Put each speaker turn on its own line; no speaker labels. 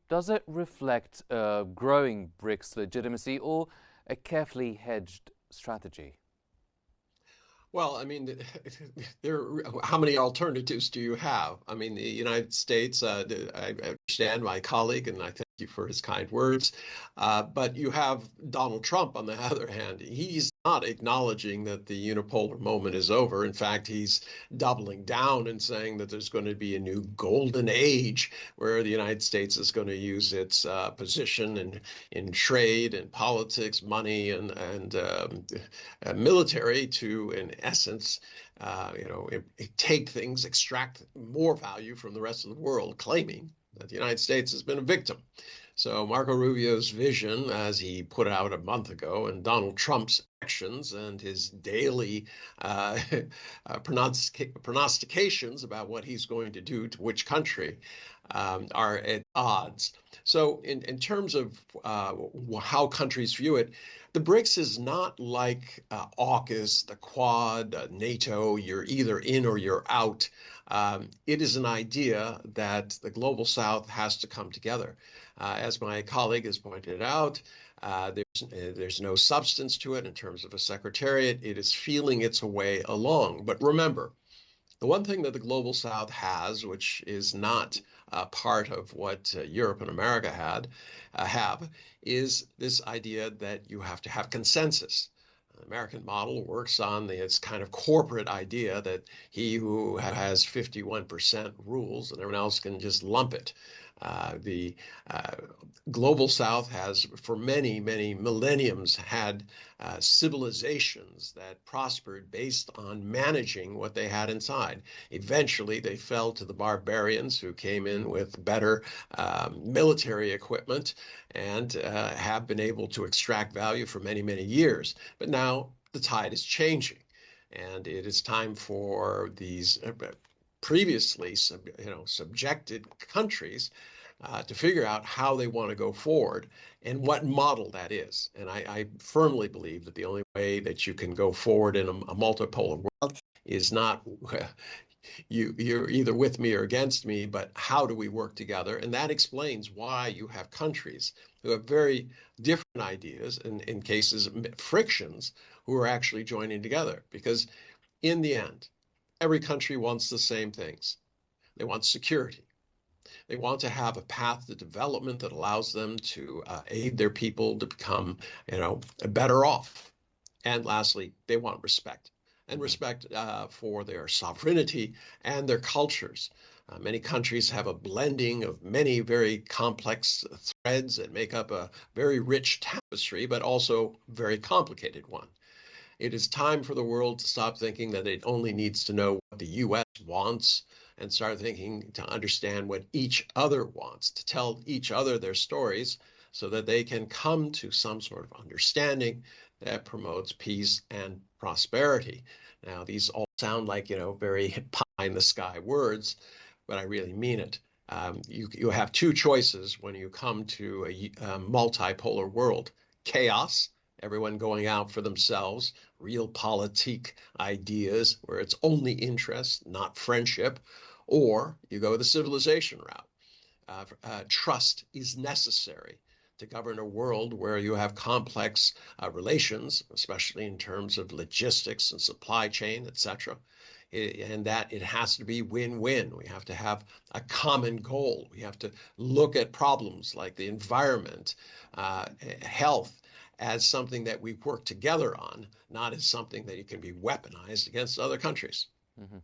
Does it reflect growing BRICS legitimacy or a carefully hedged strategy?
Well, I mean, how many alternatives do you have? I mean, the United States, I understand my colleague, and I thank you for his kind words. But you have Donald Trump, on the other hand. He's not acknowledging that the unipolar moment is over. In fact, he's doubling down and saying that there's going to be a new golden age where the United States is going to use its position in trade and politics, money, and military to, in essence, take things, extract more value from the rest of the world, claiming that the United States has been a victim. So Marco Rubio's vision, as he put out a month ago, and Donald Trump's actions and his daily prognostications about what he's going to do to which country are at odds. So in terms of how countries view it, the BRICS is not like AUKUS, the Quad, NATO. You're either in or you're out. It is an idea that the global South has to come together. As my colleague has pointed out, there's no substance to it in terms of a secretariat. It is feeling its way along. But remember, the one thing that the global South has, which is not part of what Europe and America have, is this idea that you have to have consensus. The American model works on its kind of corporate idea that he who has 51% rules and everyone else can just lump it. The global South has, for many, many millenniums, had civilizations that prospered based on managing what they had inside. Eventually, they fell to the barbarians who came in with better military equipment and have been able to extract value for many, many years. But now the tide is changing, and it is time for these previously subjected countries to figure out how they want to go forward and what model that is. And I firmly believe that the only way that you can go forward in a multipolar world is not you're either with me or against me, but how do we work together? And that explains why you have countries who have very different ideas and in cases frictions who are actually joining together. Because in the end, every country wants the same things. They want security. They want to have a path to development that allows them to aid their people to become, better off. And lastly, they want respect, and respect for their sovereignty and their cultures. Many countries have a blending of many very complex threads that make up a very rich tapestry, but also very complicated one. It is time for the world to stop thinking that it only needs to know what the U.S. wants and start thinking to understand what each other wants, to tell each other their stories so that they can come to some sort of understanding that promotes peace and prosperity. Now, these all sound like, very pie in the sky words, but I really mean it. You have two choices when you come to a multipolar world: chaos, everyone going out for themselves, realpolitik ideas where it's only interest, not friendship, or you go the civilization route. Trust is necessary to govern a world where you have complex relations, especially in terms of logistics and supply chain, etc. And that it has to be win-win. We have to have a common goal. We have to look at problems like the environment, health, as something that we work together on, not as something that can be weaponized against other countries.
Mhm.